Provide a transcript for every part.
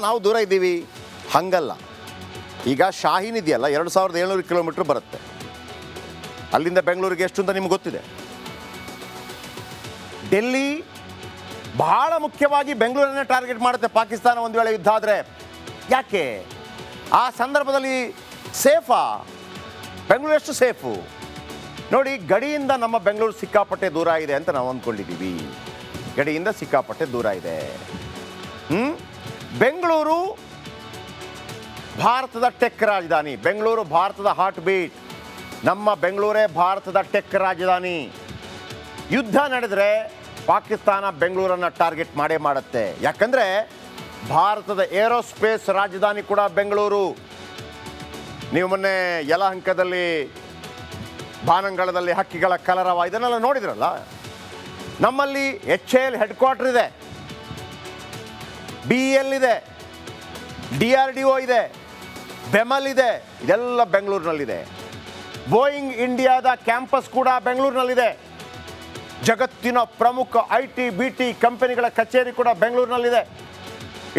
ನಾವು ದೂರ ಇದ್ದೀವಿ ಹಂಗಲ್ಲ. ಈಗ ಶಾಹೀನ್ ಇದೆಯಲ್ಲ 2700 ಕಿಲೋಮೀಟ್ರ್ ಬರುತ್ತೆ. ಅಲ್ಲಿಂದ ಬೆಂಗಳೂರಿಗೆ ಎಷ್ಟು ಅಂತ ನಿಮ್ಗೆ ಗೊತ್ತಿದೆ. ಡೆಲ್ಲಿ ಬಹಳ ಮುಖ್ಯವಾಗಿ ಬೆಂಗಳೂರನ್ನೇ ಟಾರ್ಗೆಟ್ ಮಾಡುತ್ತೆ ಪಾಕಿಸ್ತಾನ ಒಂದು ವೇಳೆ ಯುದ್ಧ ಆದರೆ. ಯಾಕೆ ಆ ಸಂದರ್ಭದಲ್ಲಿ ಸೇಫಾ? ಬೆಂಗಳೂರು ಎಷ್ಟು ಸೇಫು ನೋಡಿ. ಗಡಿಯಿಂದ ನಮ್ಮ ಬೆಂಗಳೂರು ಸಿಕ್ಕಾಪಟ್ಟೆ ದೂರ ಇದೆ ಅಂತ ನಾವು ಅಂದ್ಕೊಂಡಿದ್ದೀವಿ. ಗಡಿಯಿಂದ ಸಿಕ್ಕಾಪಟ್ಟೆ ದೂರ ಇದೆ. ಬೆಂಗಳೂರು ಭಾರತದ ಟೆಕ್ ರಾಜಧಾನಿ. ಬೆಂಗಳೂರು ಭಾರತದ ಹಾರ್ಟ್ ಬೀಟ್. ನಮ್ಮ ಬೆಂಗಳೂರೇ ಭಾರತದ ಟೆಕ್ ರಾಜಧಾನಿ. ಯುದ್ಧ ನಡೆದರೆ ಪಾಕಿಸ್ತಾನ ಬೆಂಗಳೂರನ್ನು ಟಾರ್ಗೆಟ್ ಮಾಡೇ ಮಾಡುತ್ತೆ. ಯಾಕಂದರೆ ಭಾರತದ ಏರೋಸ್ಪೇಸ್ ರಾಜಧಾನಿ ಕೂಡ ಬೆಂಗಳೂರು. ನೀವು ಮೊನ್ನೆ ಯಲಹಂಕದಲ್ಲಿ ಬಾನಂಗಳದಲ್ಲಿ ಹಕ್ಕಿಗಳ ಕಲರವ ಇದನ್ನೆಲ್ಲ ನೋಡಿದ್ರಲ್ಲ. ನಮ್ಮಲ್ಲಿ HAL ಹೆಡ್ ಕ್ವಾರ್ಟರ್ ಇದೆ, BEL ಇದೆ, DRDO ಇದೆ, ಬೆಮಲ್ ಇದೆ. ಇದೆಲ್ಲ ಬೆಂಗಳೂರಿನಲ್ಲಿದೆ. ಬೋಯಿಂಗ್ ಇಂಡಿಯಾದ ಕ್ಯಾಂಪಸ್ ಕೂಡ ಬೆಂಗಳೂರಿನಲ್ಲಿದೆ. ಜಗತ್ತಿನ ಪ್ರಮುಖ IT BT ಕಂಪನಿಗಳ ಕಚೇರಿ ಕೂಡ ಬೆಂಗಳೂರಿನಲ್ಲಿದೆ.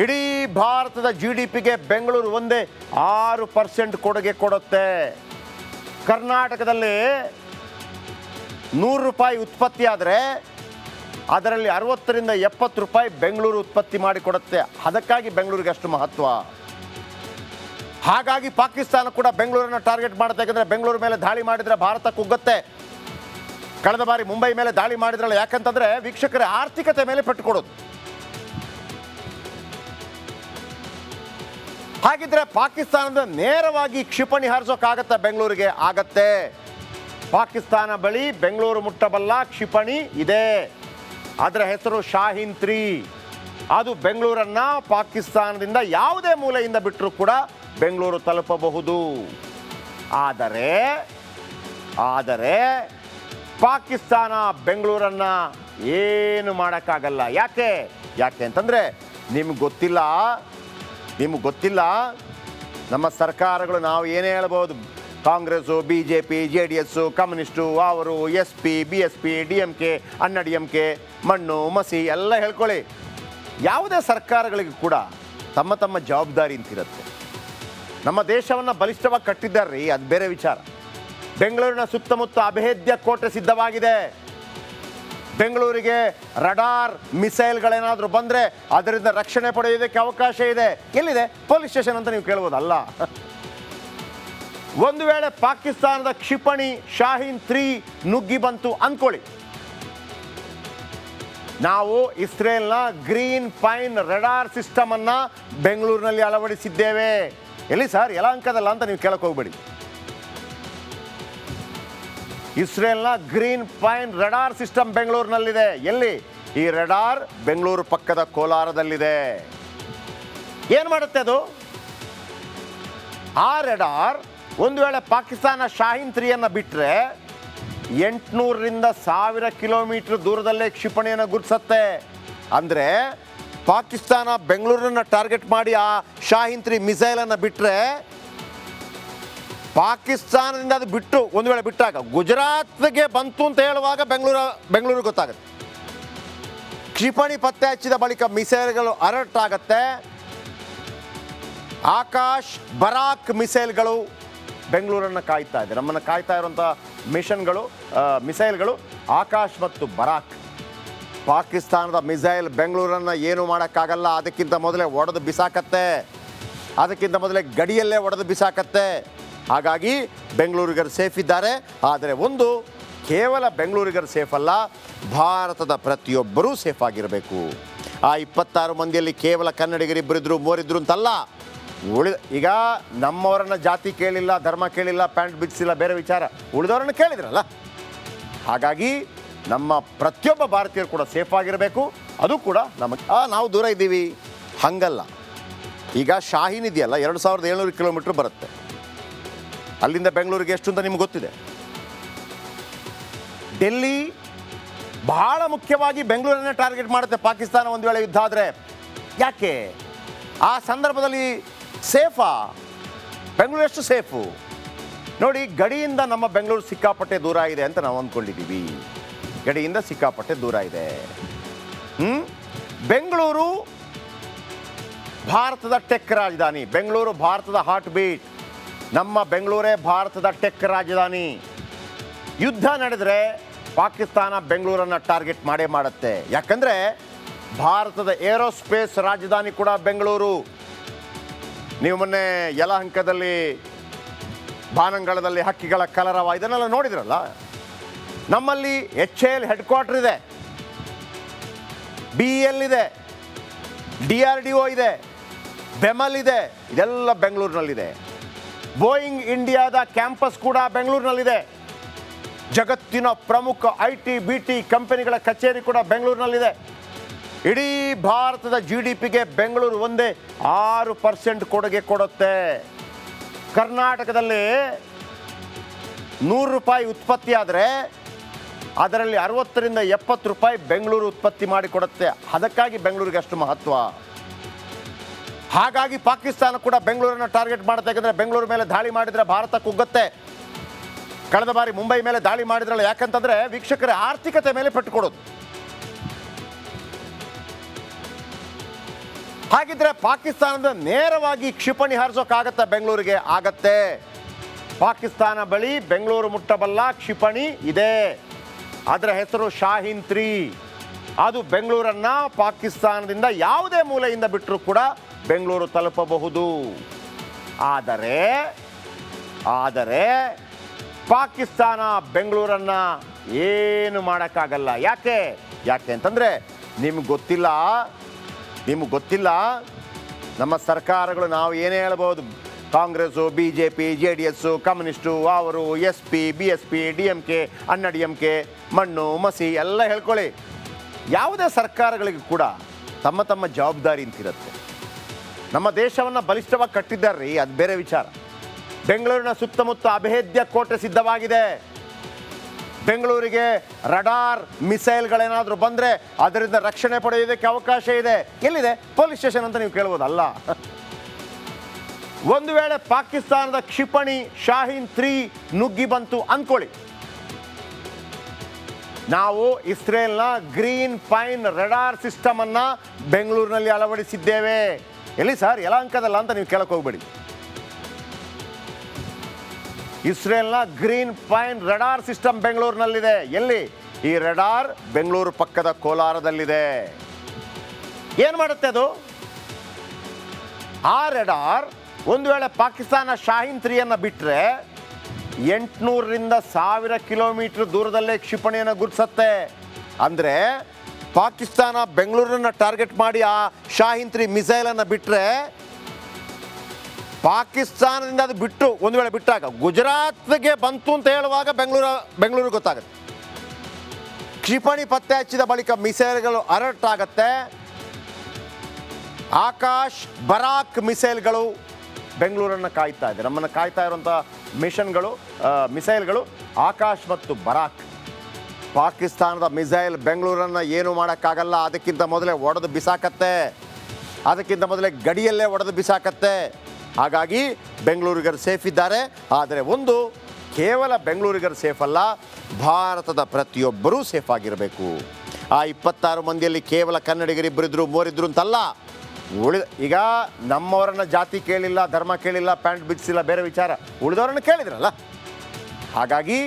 ಇಡೀ ಭಾರತದ GDPಗೆ ಬೆಂಗಳೂರು ಒಂದೇ 6% ಕೊಡುಗೆ ಕೊಡುತ್ತೆ. ಕರ್ನಾಟಕದಲ್ಲಿ 100 ರೂಪಾಯಿ ಉತ್ಪತ್ತಿ ಆದರೆ ಅದರಲ್ಲಿ 60 ರಿಂದ 70 ರೂಪಾಯಿ ಬೆಂಗಳೂರು ಉತ್ಪತ್ತಿ ಮಾಡಿಕೊಡುತ್ತೆ. ಅದಕ್ಕಾಗಿ ಬೆಂಗಳೂರಿಗೆ ಅಷ್ಟು ಮಹತ್ವ. ಹಾಗಾಗಿ ಪಾಕಿಸ್ತಾನ ಕೂಡ ಬೆಂಗಳೂರನ್ನು ಟಾರ್ಗೆಟ್ ಮಾಡುತ್ತೆ. ಯಾಕಂದರೆ ಬೆಂಗಳೂರು ಮೇಲೆ ದಾಳಿ ಮಾಡಿದರೆ ಭಾರತ ಕುಗ್ಗುತ್ತೆ. ಕಳೆದ ಬಾರಿ ಮುಂಬೈ ಮೇಲೆ ದಾಳಿ ಮಾಡಿದ್ರಲ್ಲ, ಯಾಕಂತಂದರೆ ವೀಕ್ಷಕರ ಆರ್ಥಿಕತೆ ಮೇಲೆ ಪೆಟ್ಟುಕೊಡೋದು. ಹಾಗಿದ್ರೆ ಪಾಕಿಸ್ತಾನದ ನೇರವಾಗಿ ಕ್ಷಿಪಣಿ ಹಾರಿಸೋಕ್ಕಾಗತ್ತಾ ಬೆಂಗಳೂರಿಗೆ? ಆಗತ್ತೆ. ಪಾಕಿಸ್ತಾನ ಬಳಿ ಬೆಂಗಳೂರು ಮುಟ್ಟಬಲ್ಲ ಕ್ಷಿಪಣಿ ಇದೆ. ಅದರ ಹೆಸರು ಶಾಹೀನ್ 3. ಅದು ಬೆಂಗಳೂರನ್ನ ಪಾಕಿಸ್ತಾನದಿಂದ ಯಾವುದೇ ಮೂಲೆಯಿಂದ ಬಿಟ್ಟರೂ ಕೂಡ ಬೆಂಗಳೂರು ತಲುಪಬಹುದು. ಆದರೆ ಪಾಕಿಸ್ತಾನ ಬೆಂಗಳೂರನ್ನ ಏನು ಮಾಡೋಕ್ಕಾಗಲ್ಲ. ಯಾಕೆ ಅಂತಂದರೆ ನಿಮ್ಗೆ ಗೊತ್ತಿಲ್ಲ. ನಮ್ಮ ಸರ್ಕಾರಗಳು ನಾವು ಏನೇ ಹೇಳ್ಬೋದು, ಕಾಂಗ್ರೆಸ್ಸು, BJP, JDS, ಕಮ್ಯುನಿಸ್ಟು, ಅವರು SP, BSP, DMK, ಅಣ್ಣಾ DMK, ಮಣ್ಣು ಮಸಿ ಎಲ್ಲ ಹೇಳ್ಕೊಳ್ಳಿ. ಯಾವುದೇ ಸರ್ಕಾರಗಳಿಗೂ ಕೂಡ ತಮ್ಮ ತಮ್ಮ ಜವಾಬ್ದಾರಿ ಅಂತಿರುತ್ತೆ. ನಮ್ಮ ದೇಶವನ್ನು ಬಲಿಷ್ಠವಾಗಿ ಕಟ್ಟಿದ್ದಾರ್ರಿ, ಅದು ಬೇರೆ ವಿಚಾರ. ಬೆಂಗಳೂರಿನ ಸುತ್ತಮುತ್ತ ಅಭೇದ್ಯ ಕೋಟೆ ಸಿದ್ಧವಾಗಿದೆ. ಬೆಂಗಳೂರಿಗೆ ರಡಾರ್ ಮಿಸೈಲ್ಗಳೇನಾದರೂ ಬಂದರೆ ಅದರಿಂದ ರಕ್ಷಣೆ ಪಡೆಯೋದಕ್ಕೆ ಅವಕಾಶ ಇದೆ. ಎಲ್ಲಿದೆ? ಪೊಲೀಸ್ ಸ್ಟೇಷನ್ ಅಂತ ನೀವು ಕೇಳ್ಬೋದಲ್ಲ. ಒಂದು ವೇಳೆ ಪಾಕಿಸ್ತಾನದ ಕ್ಷಿಪಣಿ ಶಾಹೀನ್ 3 ನುಗ್ಗಿ ಬಂತು ಅಂದ್ಕೊಳ್ಳಿ, ನಾವು ಇಸ್ರೇಲ್ನ ಗ್ರೀನ್ ಪೈನ್ ರಡಾರ್ ಸಿಸ್ಟಮ್ ಅನ್ನ ಬೆಂಗಳೂರಿನಲ್ಲಿ ಅಳವಡಿಸಿದ್ದೇವೆ. ಎಲ್ಲಿ ಸರ್? ಯಲಹಂಕದಲ್ಲ ಅಂತ ನೀವು ಕೇಳಕ್ಕೆ ಹೋಗ್ಬೇಡಿ. ಇಸ್ರೇಲ್ನ ಗ್ರೀನ್ ಪೈನ್ ರಡಾರ್ ಸಿಸ್ಟಮ್ ಬೆಂಗಳೂರಿನಲ್ಲಿದೆ. ಎಲ್ಲಿ? ಈ ರಡಾರ್ ಬೆಂಗಳೂರು ಪಕ್ಕದ ಕೋಲಾರದಲ್ಲಿದೆ. ಏನು ಮಾಡುತ್ತೆ ಅದು? ಆ ರಡಾರ್ ಒಂದು ವೇಳೆ ಪಾಕಿಸ್ತಾನ ಶಾಹೀನ್ 3 ಬಿಟ್ಟರೆ 800 ರಿಂದ 1000 ಕಿಲೋಮೀಟರ್ ದೂರದಲ್ಲೇ ಕ್ಷಿಪಣಿಯನ್ನು ಗುರುತಿಸುತ್ತೆ. ಅಂದರೆ ಪಾಕಿಸ್ತಾನ ಬೆಂಗಳೂರನ್ನ ಟಾರ್ಗೆಟ್ ಮಾಡಿ ಆ ಶಾಹೀನ್ 3 ಮಿಸೈಲನ್ನು ಬಿಟ್ಟರೆ, ಪಾಕಿಸ್ತಾನದಿಂದ ಅದು ಬಿಟ್ಟು ಒಂದು ವೇಳೆ ಬಿಟ್ಟಾಗ ಗುಜರಾತ್ಗೆ ಬಂತು ಅಂತ ಹೇಳುವಾಗ ಬೆಂಗಳೂರು ಗೊತ್ತಾಗುತ್ತೆ. ಕ್ಷಿಪಣಿ ಪತ್ತೆ ಹಚ್ಚಿದ ಬಳಿಕ ಮಿಸೈಲ್ಗಳು ಅಲರ್ಟ್ ಆಗುತ್ತೆ. ಆಕಾಶ್ ಬರಾಕ್ ಮಿಸೈಲ್ಗಳು ಬೆಂಗಳೂರನ್ನು ಕಾಯ್ತಾ ಇದೆ. ನಮ್ಮನ್ನು ಕಾಯ್ತಾ ಇರುವಂಥ ಮಿಸೈಲ್ಗಳು ಆಕಾಶ್ ಮತ್ತು ಬರಾಕ್. ಪಾಕಿಸ್ತಾನದ ಮಿಸೈಲ್ ಬೆಂಗಳೂರನ್ನು ಏನು ಮಾಡೋಕ್ಕಾಗಲ್ಲ. ಅದಕ್ಕಿಂತ ಮೊದಲೇ ಒಡೆದು ಬಿಸಾಕತ್ತೆ. ಅದಕ್ಕಿಂತ ಮೊದಲೇ ಗಡಿಯಲ್ಲೇ ಒಡೆದು ಬಿಸಾಕತ್ತೆ. ಹಾಗಾಗಿ ಬೆಂಗಳೂರಿಗರು ಸೇಫ್ ಇದ್ದಾರೆ. ಆದರೆ ಒಂದು ಕೇವಲ ಬೆಂಗಳೂರಿಗರು ಸೇಫ್ ಅಲ್ಲ, ಭಾರತದ ಪ್ರತಿಯೊಬ್ಬರೂ ಸೇಫ್ ಆಗಿರಬೇಕು. ಆ 26 ಮಂದಿಯಲ್ಲಿ ಕೇವಲ ಕನ್ನಡಿಗರಿಬ್ಬರಿದ್ರು, ಮೂವರಿದ್ರು ಅಂತಲ್ಲ. ಈಗ ನಮ್ಮವರನ್ನ ಜಾತಿ ಕೇಳಿಲ್ಲ, ಧರ್ಮ ಕೇಳಿಲ್ಲ, ಪ್ಯಾಂಟ್ ಬಿಚ್ಚಿಲ್ಲ, ಬೇರೆ ವಿಚಾರ. ಉಳಿದವರನ್ನು ಕೇಳಿದ್ರಲ್ಲ. ಹಾಗಾಗಿ ನಮ್ಮ ಪ್ರತಿಯೊಬ್ಬ ಭಾರತೀಯರು ಕೂಡ ಸೇಫ್ ಆಗಿರಬೇಕು. ಅದು ಕೂಡ ನಾವು ದೂರ ಇದ್ದೀವಿ ಹಂಗಲ್ಲ. ಈಗ ಶಾಹೀನ್ ಇದೆಯಲ್ಲ 2700 ಕಿಲೋಮೀಟ್ರ್ ಬರುತ್ತೆ. ಅಲ್ಲಿಂದ ಬೆಂಗಳೂರಿಗೆ ಎಷ್ಟು ಅಂತ ನಿಮ್ಗೆ ಗೊತ್ತಿದೆ. ಡೆಲ್ಲಿ ಬಹಳ ಮುಖ್ಯವಾಗಿ ಬೆಂಗಳೂರನ್ನೇ ಟಾರ್ಗೆಟ್ ಮಾಡುತ್ತೆ ಪಾಕಿಸ್ತಾನ ಒಂದು ವೇಳೆ ಯುದ್ಧ ಆದರೆ. ಯಾಕೆ ಆ ಸಂದರ್ಭದಲ್ಲಿ ಸೇಫಾ? ಬೆಂಗಳೂರು ಎಷ್ಟು ಸೇಫು ನೋಡಿ. ಗಡಿಯಿಂದ ನಮ್ಮ ಬೆಂಗಳೂರು ಸಿಕ್ಕಾಪಟ್ಟೆ ದೂರ ಇದೆ ಅಂತ ನಾವು ಅಂದ್ಕೊಂಡಿದ್ದೀವಿ. ಗಡಿಯಿಂದ ಸಿಕ್ಕಾಪಟ್ಟೆ ದೂರ ಇದೆ. ಬೆಂಗಳೂರು ಭಾರತದ ಟೆಕ್ ರಾಜಧಾನಿ ಬೆಂಗಳೂರು, ಭಾರತದ ಹಾರ್ಟ್ ಬೀಟ್. ನಮ್ಮ ಬೆಂಗಳೂರೇ ಭಾರತದ ಟೆಕ್ ರಾಜಧಾನಿ. ಯುದ್ಧ ನಡೆದರೆ ಪಾಕಿಸ್ತಾನ ಬೆಂಗಳೂರನ್ನು ಟಾರ್ಗೆಟ್ ಮಾಡೇ ಮಾಡುತ್ತೆ. ಯಾಕಂದರೆ ಭಾರತದ ಏರೋಸ್ಪೇಸ್ ರಾಜಧಾನಿ ಕೂಡ ಬೆಂಗಳೂರು. ನೀವು ಮೊನ್ನೆ ಯಲಹಂಕದಲ್ಲಿ ಬಾನಂಗಳದಲ್ಲಿ ಹಕ್ಕಿಗಳ ಕಲರವ ಇದನ್ನೆಲ್ಲ ನೋಡಿದ್ರಲ್ಲ. ನಮ್ಮಲ್ಲಿ HAL ಹೆಡ್ ಕ್ವಾರ್ಟರ್ ಇದೆ, BEL ಇದೆ, DRDO ಇದೆ, ಬೆಮಲ್ ಇದೆ, ಇದೆಲ್ಲ ಬೆಂಗಳೂರಿನಲ್ಲಿದೆ. ಬೋಯಿಂಗ್ ಇಂಡಿಯಾದ ಕ್ಯಾಂಪಸ್ ಕೂಡ ಬೆಂಗಳೂರಿನಲ್ಲಿದೆ. ಜಗತ್ತಿನ ಪ್ರಮುಖ IT BT ಕಂಪನಿಗಳ ಕಚೇರಿ ಕೂಡ ಬೆಂಗಳೂರಿನಲ್ಲಿದೆ. ಇಡೀ ಭಾರತದ GDPಗೆ ಬೆಂಗಳೂರು ಒಂದೇ 6% ಕೊಡುಗೆ ಕೊಡುತ್ತೆ. ಕರ್ನಾಟಕದಲ್ಲಿ 100 ರೂಪಾಯಿ ಉತ್ಪತ್ತಿ ಆದರೆ ಅದರಲ್ಲಿ 60 ರಿಂದ 70 ರೂಪಾಯಿ ಬೆಂಗಳೂರು ಉತ್ಪತ್ತಿ ಮಾಡಿಕೊಡುತ್ತೆ. ಅದಕ್ಕಾಗಿ ಬೆಂಗಳೂರಿಗೆ ಅಷ್ಟು ಮಹತ್ವ. ಹಾಗಾಗಿ ಪಾಕಿಸ್ತಾನ ಕೂಡ ಬೆಂಗಳೂರನ್ನು ಟಾರ್ಗೆಟ್ ಮಾಡುತ್ತೆ. ಯಾಕಂದರೆ ಬೆಂಗಳೂರು ಮೇಲೆ ದಾಳಿ ಮಾಡಿದರೆ ಭಾರತ ಕುಗ್ಗುತ್ತೆ. ಕಳೆದ ಬಾರಿ ಮುಂಬೈ ಮೇಲೆ ದಾಳಿ ಮಾಡಿದ್ರಲ್ಲ, ಯಾಕಂತಂದರೆ ವೀಕ್ಷಕರ ಆರ್ಥಿಕತೆ ಮೇಲೆ ಪೆಟ್ಟು ಕೊಡೋದು. ಹಾಗಿದ್ರೆ ಪಾಕಿಸ್ತಾನದ ನೇರವಾಗಿ ಕ್ಷಿಪಣಿ ಹಾರಿಸೋಕ್ಕಾಗತ್ತಾ ಬೆಂಗಳೂರಿಗೆ? ಆಗತ್ತೆ. ಪಾಕಿಸ್ತಾನ ಬಳಿ ಬೆಂಗಳೂರು ಮುಟ್ಟಬಲ್ಲ ಕ್ಷಿಪಣಿ ಇದೆ. ಅದರ ಹೆಸರು ಶಾಹೀನ್ 3. ಅದು ಬೆಂಗಳೂರನ್ನ ಪಾಕಿಸ್ತಾನದಿಂದ ಯಾವುದೇ ಮೂಲೆಯಿಂದ ಬಿಟ್ಟರೂ ಕೂಡ ಬೆಂಗಳೂರು ತಲುಪಬಹುದು. ಆದರೆ ಪಾಕಿಸ್ತಾನ ಬೆಂಗಳೂರನ್ನ ಏನು ಮಾಡೋಕ್ಕಾಗಲ್ಲ. ಯಾಕೆ ಅಂತಂದರೆ ನಿಮ್ಗೆ ಗೊತ್ತಿಲ್ಲ ನಮ್ಮ ಸರ್ಕಾರಗಳು, ನಾವು ಏನೇ ಹೇಳ್ಬೋದು, ಕಾಂಗ್ರೆಸ್ಸು, BJP, JDS, ಕಮ್ಯುನಿಸ್ಟು, ಅವರು SP, BSP, DMK, ಅಣ್ಣಾ DMK, ಮಣ್ಣು ಮಸಿ ಎಲ್ಲ ಹೇಳ್ಕೊಳ್ಳಿ. ಯಾವುದೇ ಸರ್ಕಾರಗಳಿಗೆ ಕೂಡ ತಮ್ಮ ತಮ್ಮ ಜವಾಬ್ದಾರಿ ಅಂತಿರುತ್ತೆ. ನಮ್ಮ ದೇಶವನ್ನು ಬಲಿಷ್ಠವಾಗಿ ಕಟ್ಟಿದ್ದಾರ್ರಿ, ಅದು ಬೇರೆ ವಿಚಾರ. ಬೆಂಗಳೂರಿನ ಸುತ್ತಮುತ್ತ ಅಭೇದ್ಯ ಕೋಟೆ ಸಿದ್ಧವಾಗಿದೆ. ಬೆಂಗಳೂರಿಗೆ ರಡಾರ್ ಮಿಸೈಲ್ಗಳೇನಾದರೂ ಬಂದರೆ ಅದರಿಂದ ರಕ್ಷಣೆ ಪಡೆಯೋದಕ್ಕೆ ಅವಕಾಶ ಇದೆ. ಎಲ್ಲಿದೆ? ಪೊಲೀಸ್ ಸ್ಟೇಷನ್ ಅಂತ ನೀವು ಕೇಳ್ಬೋದಲ್ಲ. ಒಂದು ವೇಳೆ ಪಾಕಿಸ್ತಾನದ ಕ್ಷಿಪಣಿ ಶಾಹೀನ್ 3 ನುಗ್ಗಿ ಬಂತು ಅಂದ್ಕೊಳ್ಳಿ, ನಾವು ಇಸ್ರೇಲ್ನ ಗ್ರೀನ್ ಪೈನ್ ರಡಾರ್ ಸಿಸ್ಟಮ್ ಅನ್ನ ಬೆಂಗಳೂರಿನಲ್ಲಿ ಅಳವಡಿಸಿದ್ದೇವೆ. ಎಲ್ಲಿ ಸರ್? ಯಲಹಂಕದಲ್ಲ ಅಂತ ನೀವು ಕೇಳಕ್ಕೆ ಹೋಗ್ಬೇಡಿ. ಇಸ್ರೇಲ್ನ ಗ್ರೀನ್ ಪೈನ್ ರಡಾರ್ ಸಿಸ್ಟಮ್ ಬೆಂಗಳೂರಿನಲ್ಲಿದೆ. ಎಲ್ಲಿ? ಈ ರಡಾರ್ ಬೆಂಗಳೂರು ಪಕ್ಕದ ಕೋಲಾರದಲ್ಲಿದೆ. ಏನು ಮಾಡುತ್ತೆ ಅದು? ಆ ರಡಾರ್ ಒಂದು ವೇಳೆ ಪಾಕಿಸ್ತಾನ ಶಾಹೀನ್ 3 ಬಿಟ್ಟರೆ 800 ರಿಂದ 1000 ಕಿಲೋಮೀಟರ್ ದೂರದಲ್ಲೇ ಕ್ಷಿಪಣಿಯನ್ನು ಗುರುತಿಸುತ್ತೆ. ಅಂದರೆ ಪಾಕಿಸ್ತಾನ ಬೆಂಗಳೂರನ್ನ ಟಾರ್ಗೆಟ್ ಮಾಡಿ ಆ ಶಾಹೀನ್ 3 ಮಿಸೈಲನ್ನು ಬಿಟ್ಟರೆ, ಪಾಕಿಸ್ತಾನದಿಂದ ಅದು ಬಿಟ್ಟು ಒಂದು ವೇಳೆ ಬಿಟ್ಟಾಗ ಗುಜರಾತ್ಗೆ ಬಂತು ಅಂತ ಹೇಳುವಾಗ ಬೆಂಗಳೂರು ಗೊತ್ತಾಗುತ್ತೆ. ಕ್ಷಿಪಣಿ ಪತ್ತೆ ಹಚ್ಚಿದ ಬಳಿಕ ಮಿಸೈಲ್ಗಳು ಅಲರ್ಟ್ ಆಗುತ್ತೆ. ಆಕಾಶ್ ಬರಾಕ್ ಮಿಸೈಲ್ಗಳು ಬೆಂಗಳೂರನ್ನು ಕಾಯ್ತಾ ಇದೆ. ನಮ್ಮನ್ನು ಕಾಯ್ತಾ ಇರುವಂಥ ಮಿಸೈಲ್ಗಳು ಆಕಾಶ್ ಮತ್ತು ಬರಾಕ್. ಪಾಕಿಸ್ತಾನದ ಮಿಸೈಲ್ ಬೆಂಗಳೂರನ್ನು ಏನು ಮಾಡೋಕ್ಕಾಗಲ್ಲ. ಅದಕ್ಕಿಂತ ಮೊದಲೇ ಒಡೆದು ಬಿಸಾಕತ್ತೆ. ಅದಕ್ಕಿಂತ ಮೊದಲೇ ಗಡಿಯಲ್ಲೇ ಒಡೆದು ಬಿಸಾಕತ್ತೆ. ಹಾಗಾಗಿ ಬೆಂಗಳೂರಿಗರು ಸೇಫ್ ಇದ್ದಾರೆ. ಆದರೆ ಒಂದು ಕೇವಲ ಬೆಂಗಳೂರಿಗರು ಸೇಫ್ ಅಲ್ಲ, ಭಾರತದ ಪ್ರತಿಯೊಬ್ಬರೂ ಸೇಫ್ ಆಗಿರಬೇಕು. ಆ 26 ಮಂದಿಯಲ್ಲಿ ಕೇವಲ ಕನ್ನಡಿಗರಿಬ್ಬರಿದ್ರು, ಮೂವರಿದ್ರು ಅಂತಲ್ಲ. ಈಗ ನಮ್ಮವರನ್ನ ಜಾತಿ ಕೇಳಿಲ್ಲ, ಧರ್ಮ ಕೇಳಿಲ್ಲ, ಪ್ಯಾಂಟ್ ಬಿಚ್ಚಿಲ್ಲ, ಬೇರೆ ವಿಚಾರ. ಉಳಿದವರನ್ನು ಕೇಳಿದ್ರಲ್ಲ. ಹಾಗಾಗಿ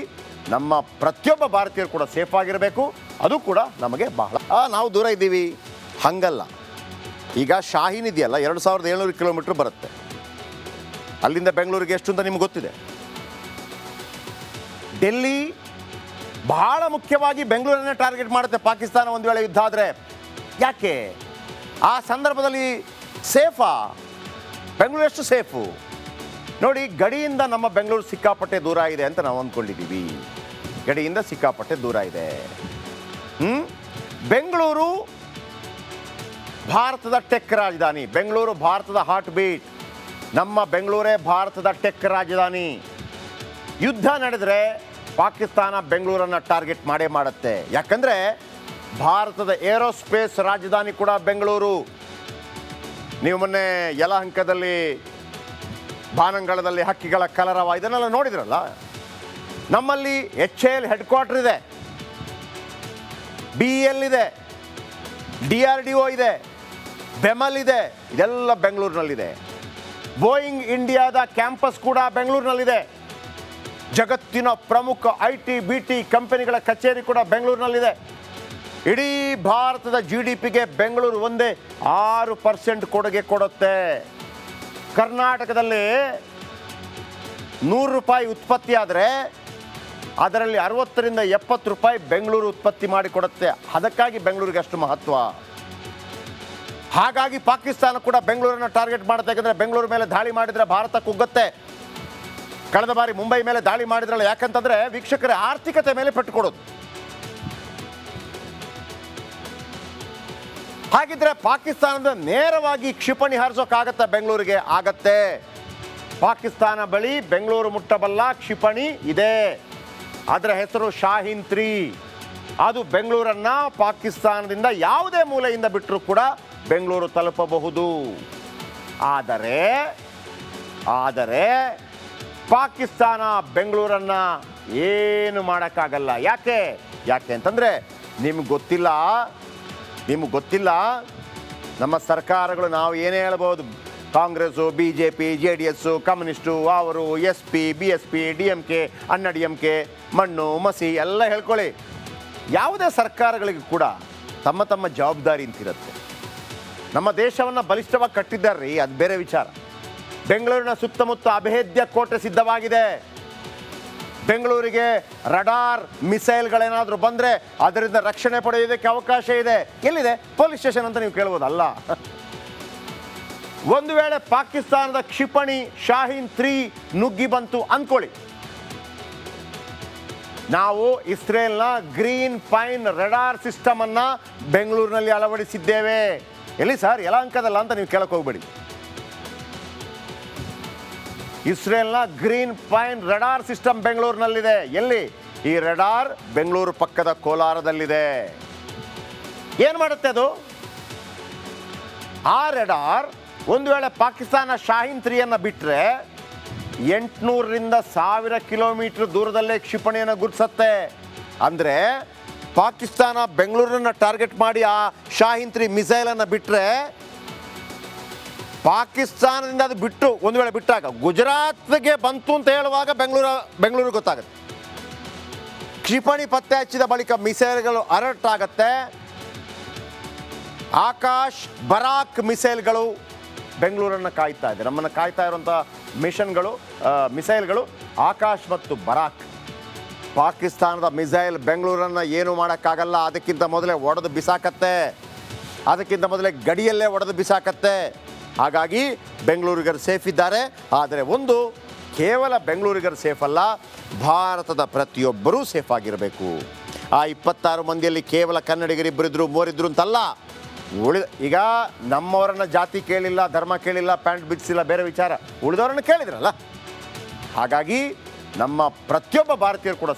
ನಮ್ಮ ಪ್ರತಿಯೊಬ್ಬ ಭಾರತೀಯರು ಕೂಡ ಸೇಫ್ ಆಗಿರಬೇಕು. ಅದು ಕೂಡ ನಮಗೆ ಬಹಳ. ನಾವು ದೂರ ಇದ್ದೀವಿ ಹಂಗಲ್ಲ. ಈಗ ಶಾಹೀನ್ ಇದೆಯಲ್ಲ, 2700 ಕಿಲೋಮೀಟ್ರ್ ಬರುತ್ತೆ. ಅಲ್ಲಿಂದ ಬೆಂಗಳೂರಿಗೆ ಎಷ್ಟು ಅಂತ ನಿಮ್ಗೆ ಗೊತ್ತಿದೆ. ಡೆಲ್ಲಿ ಬಹಳ ಮುಖ್ಯವಾಗಿ ಬೆಂಗಳೂರನ್ನೇ ಟಾರ್ಗೆಟ್ ಮಾಡುತ್ತೆ ಪಾಕಿಸ್ತಾನ ಒಂದು ವೇಳೆ ಯುದ್ಧ ಆದರೆ. ಯಾಕೆ? ಆ ಸಂದರ್ಭದಲ್ಲಿ ಸೇಫಾ? ಬೆಂಗಳೂರು ಎಷ್ಟು ಸೇಫು ನೋಡಿ. ಗಡಿಯಿಂದ ನಮ್ಮ ಬೆಂಗಳೂರು ಸಿಕ್ಕಾಪಟ್ಟೆ ದೂರ ಇದೆ ಅಂತ ನಾವು ಅಂದ್ಕೊಂಡಿದ್ದೀವಿ. ಗಡಿಯಿಂದ ಸಿಕ್ಕಾಪಟ್ಟೆ ದೂರ ಇದೆ. ಬೆಂಗಳೂರು ಭಾರತದ ಟೆಕ್ ರಾಜಧಾನಿ. ಬೆಂಗಳೂರು ಭಾರತದ ಹಾರ್ಟ್ ಬೀಟ್. ನಮ್ಮ ಬೆಂಗಳೂರೇ ಭಾರತದ ಟೆಕ್ ರಾಜಧಾನಿ. ಯುದ್ಧ ನಡೆದರೆ ಪಾಕಿಸ್ತಾನ ಬೆಂಗಳೂರನ್ನು ಟಾರ್ಗೆಟ್ ಮಾಡೇ ಮಾಡುತ್ತೆ. ಯಾಕಂದರೆ ಭಾರತದ ಏರೋಸ್ಪೇಸ್ ರಾಜಧಾನಿ ಕೂಡ ಬೆಂಗಳೂರು. ನೀವು ಮೊನ್ನೆ ಯಲಹಂಕದಲ್ಲಿ ಬಾನಂಗಳದಲ್ಲಿ ಹಕ್ಕಿಗಳ ಕಲರವ ಇದನ್ನೆಲ್ಲ ನೋಡಿದ್ರಲ್ಲ. ನಮ್ಮಲ್ಲಿ HAL ಹೆಡ್ ಕ್ವಾರ್ಟರ್ ಇದೆ, BEL ಇದೆ, DRDO ಇದೆ, ಬೆಮಲ್ ಇದೆ, ಇದೆಲ್ಲ ಬೆಂಗಳೂರಿನಲ್ಲಿದೆ. ಬೋಯಿಂಗ್ ಇಂಡಿಯಾದ ಕ್ಯಾಂಪಸ್ ಕೂಡ ಬೆಂಗಳೂರಿನಲ್ಲಿದೆ. ಜಗತ್ತಿನ ಪ್ರಮುಖ IT BT ಕಂಪನಿಗಳ ಕಚೇರಿ ಕೂಡ ಬೆಂಗಳೂರಿನಲ್ಲಿದೆ. ಇಡೀ ಭಾರತದ GDPಗೆ ಬೆಂಗಳೂರು ಒಂದೇ 6% ಕೊಡುಗೆ ಕೊಡುತ್ತೆ. ಕರ್ನಾಟಕದಲ್ಲಿ 100 ರೂಪಾಯಿ ಉತ್ಪತ್ತಿ ಆದರೆ ಅದರಲ್ಲಿ 60 ರಿಂದ 70 ರೂಪಾಯಿ ಬೆಂಗಳೂರು ಉತ್ಪತ್ತಿ ಮಾಡಿಕೊಡುತ್ತೆ. ಅದಕ್ಕಾಗಿ ಬೆಂಗಳೂರಿಗೆ ಅಷ್ಟು ಮಹತ್ವ. ಹಾಗಾಗಿ ಪಾಕಿಸ್ತಾನ ಕೂಡ ಬೆಂಗಳೂರನ್ನು ಟಾರ್ಗೆಟ್ ಮಾಡುತ್ತೆ. ಯಾಕಂದರೆ ಬೆಂಗಳೂರು ಮೇಲೆ ದಾಳಿ ಮಾಡಿದರೆ ಭಾರತ ಕುಗ್ಗುತ್ತೆ. ಕಳೆದ ಬಾರಿ ಮುಂಬೈ ಮೇಲೆ ದಾಳಿ ಮಾಡಿದ್ರಲ್ಲ, ಯಾಕಂತಂದರೆ ವೀಕ್ಷಕರ ಆರ್ಥಿಕತೆ ಮೇಲೆ ಪೆಟ್ಟು ಕೊಡೋದು. ಹಾಗಿದ್ರೆ ಪಾಕಿಸ್ತಾನದ ನೇರವಾಗಿ ಕ್ಷಿಪಣಿ ಹಾರಿಸೋಕ್ಕಾಗತ್ತೆ ಬೆಂಗಳೂರಿಗೆ? ಆಗತ್ತೆ. ಪಾಕಿಸ್ತಾನ ಬಳಿ ಬೆಂಗಳೂರು ಮುಟ್ಟಬಲ್ಲ ಕ್ಷಿಪಣಿ ಇದೆ. ಅದರ ಹೆಸರು ಶಾಹೀನ್ 3. ಅದು ಬೆಂಗಳೂರನ್ನ ಪಾಕಿಸ್ತಾನದಿಂದ ಯಾವುದೇ ಮೂಲೆಯಿಂದ ಬಿಟ್ಟರೂ ಕೂಡ ಬೆಂಗಳೂರು ತಲುಪಬಹುದು. ಆದರೆ ಪಾಕಿಸ್ತಾನ ಬೆಂಗಳೂರನ್ನ ಏನು ಮಾಡೋಕ್ಕಾಗಲ್ಲ. ಯಾಕೆ ಅಂತಂದರೆ ನಿಮ್ಗೆ ಗೊತ್ತಿಲ್ಲ ನಮ್ಮ ಸರ್ಕಾರಗಳು, ನಾವು ಏನೇ ಹೇಳ್ಬೋದು, ಕಾಂಗ್ರೆಸ್ಸು, BJP, JDS, ಕಮ್ಯುನಿಸ್ಟು, ಅವರು SP, BSP, DMK, ಅಣ್ಣ DMK, ಮಣ್ಣು ಮಸಿ ಎಲ್ಲ ಹೇಳ್ಕೊಳ್ಳಿ. ಯಾವುದೇ ಸರ್ಕಾರಗಳಿಗೂ ಕೂಡ ತಮ್ಮ ತಮ್ಮ ಜವಾಬ್ದಾರಿ ಅಂತಿರುತ್ತೆ. ನಮ್ಮ ದೇಶವನ್ನು ಬಲಿಷ್ಠವಾಗಿ ಕಟ್ಟಿದ್ದಾರೆ, ಅದು ಬೇರೆ ವಿಚಾರ. ಬೆಂಗಳೂರಿನ ಸುತ್ತಮುತ್ತ ಅಭೇದ್ಯ ಕೋಟೆ ಸಿದ್ಧವಾಗಿದೆ. ಬೆಂಗಳೂರಿಗೆ ರಡಾರ್ ಮಿಸೈಲ್ಗಳೇನಾದರೂ ಬಂದರೆ ಅದರಿಂದ ರಕ್ಷಣೆ ಪಡೆಯೋದಕ್ಕೆ ಅವಕಾಶ ಇದೆ. ಎಲ್ಲಿದೆ? ಪೊಲೀಸ್ ಸ್ಟೇಷನ್ ಅಂತ ನೀವು ಕೇಳ್ಬೋದಲ್ಲ. ಒಂದು ವೇಳೆ ಪಾಕಿಸ್ತಾನದ ಕ್ಷಿಪಣಿ ಶಾಹೀನ್ 3 ನುಗ್ಗಿ ಬಂತು ಅಂದ್ಕೊಳ್ಳಿ, ನಾವು ಇಸ್ರೇಲ್ನ ಗ್ರೀನ್ ಪೈನ್ ರಡಾರ್ ಸಿಸ್ಟಮ್ ಅನ್ನ ಬೆಂಗಳೂರಿನಲ್ಲಿ ಅಳವಡಿಸಿದ್ದೇವೆ. ಎಲ್ಲಿ ಸರ್? ಯಲಹಂಕದಲ್ಲ ಅಂತ ನೀವು ಕೇಳಕ್ಕೆ ಹೋಗ್ಬೇಡಿ. ಇಸ್ರೇಲ್ನ ಗ್ರೀನ್ ಪೈನ್ ರಡಾರ್ ಸಿಸ್ಟಮ್ ಬೆಂಗಳೂರಿನಲ್ಲಿದೆ. ಎಲ್ಲಿ? ಈ ರಡಾರ್ ಬೆಂಗಳೂರು ಪಕ್ಕದ ಕೋಲಾರದಲ್ಲಿದೆ. ಏನು ಮಾಡುತ್ತೆ ಅದು? ಆ ರಡಾರ್ ಒಂದು ವೇಳೆ ಪಾಕಿಸ್ತಾನ ಶಾಹೀನ್ 3 ಬಿಟ್ಟರೆ 800 ರಿಂದ 1000 ಕಿಲೋಮೀಟರ್ ದೂರದಲ್ಲೇ ಕ್ಷಿಪಣಿಯನ್ನು ಗುರುತಿಸುತ್ತೆ. ಅಂದರೆ ಪಾಕಿಸ್ತಾನ ಬೆಂಗಳೂರನ್ನು ಟಾರ್ಗೆಟ್ ಮಾಡಿ ಆ ಶಾಹೀನ್ 3 ಮಿಸೈಲನ್ನು ಬಿಟ್ಟರೆ, ಪಾಕಿಸ್ತಾನದಿಂದ ಅದು ಬಿಟ್ಟು ಒಂದು ವೇಳೆ ಬಿಟ್ಟಾಗ ಗುಜರಾತ್ಗೆ ಬಂತು ಅಂತ ಹೇಳುವಾಗ ಬೆಂಗಳೂರು ಗೊತ್ತಾಗುತ್ತೆ. ಕ್ಷಿಪಣಿ ಪತ್ತೆ ಹಚ್ಚಿದ ಬಳಿಕ ಮಿಸೈಲ್ಗಳು ಅಲರ್ಟ್ ಆಗುತ್ತೆ. ಆಕಾಶ್ ಬರಾಕ್ ಮಿಸೈಲ್ಗಳು ಬೆಂಗಳೂರನ್ನು ಕಾಯ್ತಾ ಇದೆ. ನಮ್ಮನ್ನು ಕಾಯ್ತಾ ಇರುವಂಥ ಮಿಸೈಲ್ಗಳು ಆಕಾಶ್ ಮತ್ತು ಬರಾಕ್. ಪಾಕಿಸ್ತಾನದ ಮಿಸೈಲ್ ಬೆಂಗಳೂರನ್ನು ಏನು ಮಾಡೋಕ್ಕಾಗಲ್ಲ. ಅದಕ್ಕಿಂತ ಮೊದಲೇ ಒಡೆದು ಬಿಸಾಕತ್ತೆ. ಅದಕ್ಕಿಂತ ಮೊದಲೇ ಗಡಿಯಲ್ಲೇ ಒಡೆದು ಬಿಸಾಕತ್ತೆ. ಹಾಗಾಗಿ ಬೆಂಗಳೂರಿಗರು ಸೇಫ್ ಇದ್ದಾರೆ. ಆದರೆ ಒಂದು ಕೇವಲ ಬೆಂಗಳೂರಿಗರು ಸೇಫ್ ಅಲ್ಲ, ಭಾರತದ ಪ್ರತಿಯೊಬ್ಬರೂ ಸೇಫ್ ಆಗಿರಬೇಕು. ಆ 26 ಮಂದಿಯಲ್ಲಿ ಕೇವಲ ಕನ್ನಡಿಗರಿಬ್ಬರಿದ್ರು, ಮೂವರಿದ್ರು ಅಂತಲ್ಲ. ಈಗ ನಮ್ಮವರನ್ನ ಜಾತಿ ಕೇಳಿಲ್ಲ, ಧರ್ಮ ಕೇಳಿಲ್ಲ, ಪ್ಯಾಂಟ್ ಬಿಚ್ಚಿಲ್ಲ, ಬೇರೆ ವಿಚಾರ. ಉಳಿದವರನ್ನು ಕೇಳಿದ್ರಲ್ಲ. ಹಾಗಾಗಿ ನಮ್ಮ ಪ್ರತಿಯೊಬ್ಬ ಭಾರತೀಯರು ಕೂಡ